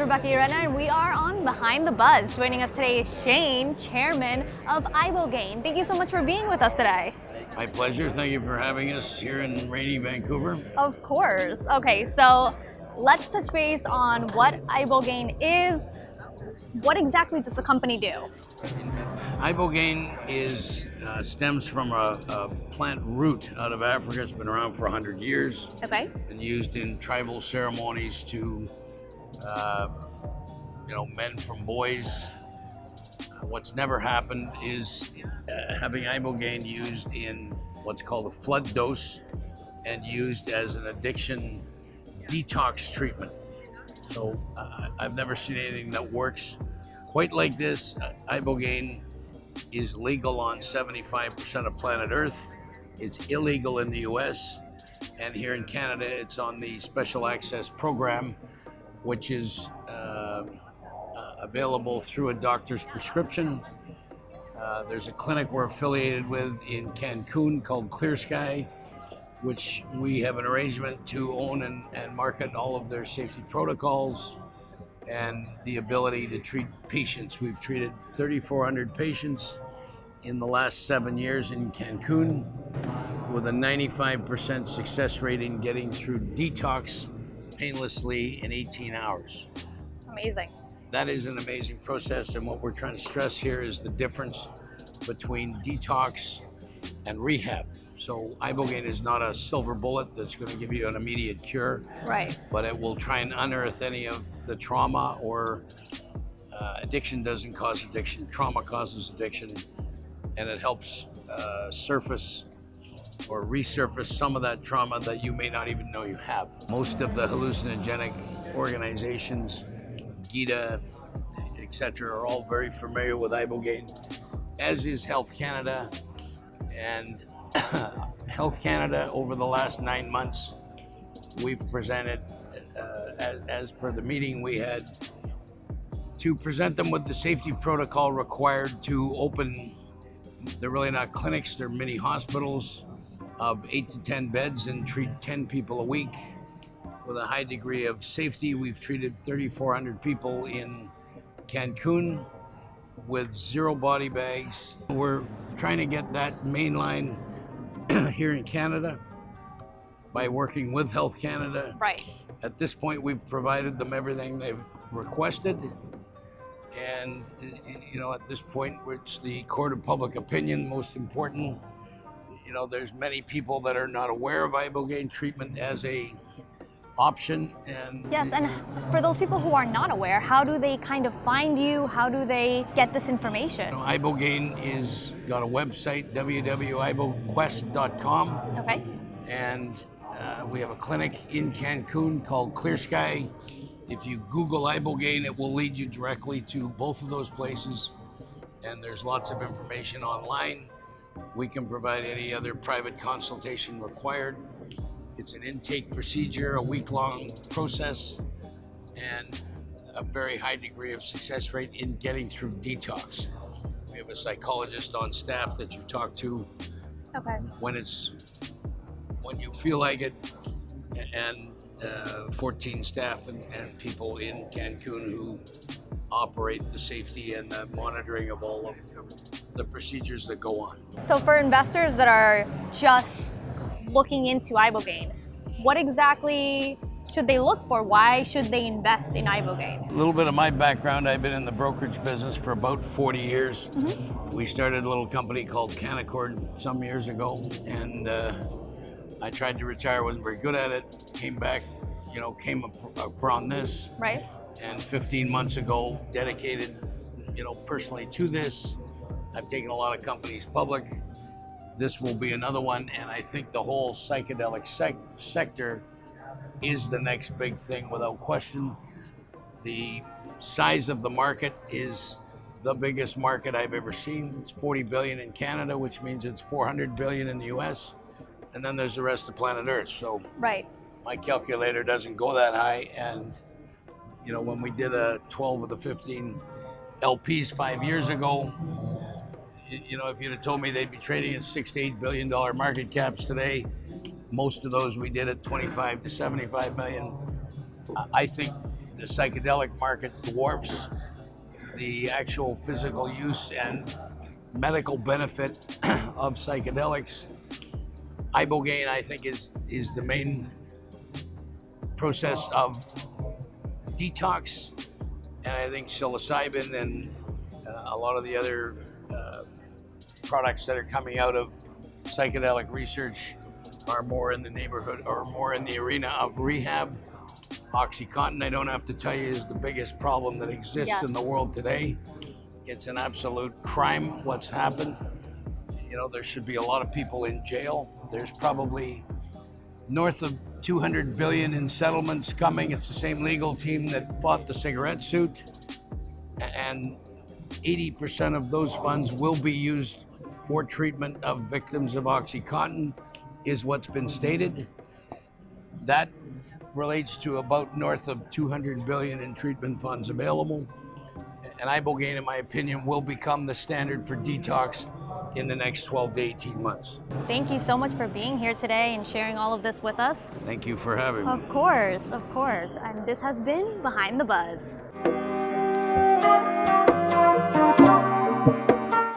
Rebecca Urena, and we are on Behind the Buzz. Joining us today is Shayne, chairman of Ibogaine. Thank you so much for being with us today. My pleasure. Thank you for having us here in rainy Vancouver. Of course. Okay, so let's touch base on what Ibogaine is. What exactly does the company do? Ibogaine stems from a plant root out of Africa. It's been around for 100 years. Okay. And used in tribal ceremonies to, men from boys. What's never happened is having Ibogaine used in what's called a flood dose and used as an addiction detox treatment. So I've never seen anything that works quite like this. Ibogaine is legal on 75% of planet Earth. It's illegal in the US. And here in Canada, it's on the Special Access Program, which is available through a doctor's prescription. There's a clinic we're affiliated with in Cancun called Clear Sky, which we have an arrangement to own and market all of their safety protocols and the ability to treat patients. We've treated 3,400 patients in the last 7 years in Cancun with a 95% success rate in getting through detox painlessly in 18 hours. Amazing. That is an amazing process, and what we're trying to stress here is the difference between detox and rehab. So Ibogaine is not a silver bullet that's going to give you an immediate cure, Right. but it will try and unearth any of the trauma, or addiction doesn't cause addiction, trauma causes addiction, and it helps surface or resurface some of that trauma that you may not even know you have. Most of the hallucinogenic organizations, Gita, etc., are all very familiar with Ibogaine, as is Health Canada. And Health Canada, over the last 9 months, we've presented, as per the meeting we had, to present them with the safety protocol required to open. They're really not clinics, they're mini hospitals of 8 to 10 beds and treat 10 people a week with a high degree of safety. We've treated 3,400 people in Cancun with 0 body bags. We're trying to get that mainline here in Canada by working with Health Canada. Right. At this point, we've provided them everything they've requested. And, at this point, it's the court of public opinion, most important. There's many people that are not aware of Ibogaine treatment as a option. And Yes, and for those people who are not aware, how do they kind of find you? How do they get this information? Ibogaine is got a website, www.iboquest.com. Okay. And we have a clinic in Cancun called Clear Sky. If you Google Ibogaine, it will lead you directly to both of those places. And there's lots of information online. We can provide any other private consultation required. It's an intake procedure, a week-long process, and a very high degree of success rate in getting through detox. We have a psychologist on staff that you talk to Okay. when you feel like it, and 14 staff and people in Cancun who operate the safety and the monitoring of all of the procedures that go on. So for investors that are just looking into Ibogaine, what exactly should they look for? Why should they invest in Ibogaine? A little bit of my background, I've been in the brokerage business for about 40 years. Mm-hmm. We started a little company called Canaccord some years ago, and I tried to retire, wasn't very good at it, came back, came upon this. Right. And 15 months ago, dedicated, personally to this. I've taken a lot of companies public. This will be another one, and I think the whole psychedelic sector is the next big thing without question. The size of the market is the biggest market I've ever seen. It's 40 billion in Canada, which means it's 400 billion in the US. And then there's the rest of planet Earth. So right. My calculator doesn't go that high. And, when we did 12 of the 15 LPs 5 years ago, if you'd have told me they'd be trading at $6 to $8 billion market caps today, most of those we did at 25 to 75 million. I think the psychedelic market dwarfs the actual physical use and medical benefit of psychedelics. Ibogaine, I think, is the main process of detox, and I think psilocybin and a lot of the other products that are coming out of psychedelic research are more in the neighborhood or more in the arena of rehab. OxyContin, I don't have to tell you, is the biggest problem that exists in the world today. It's an absolute crime what's happened. You know, there should be a lot of people in jail. There's probably north of 200 billion in settlements coming. It's the same legal team that fought the cigarette suit. And 80% of those funds will be used for treatment of victims of OxyContin, is what's been stated. That relates to about north of 200 billion in treatment funds available. And Ibogaine, in my opinion, will become the standard for detox in the next 12 to 18 months. Thank you so much for being here today and sharing all of this with us. Thank you for having me. Of course. And this has been Behind the Buzz.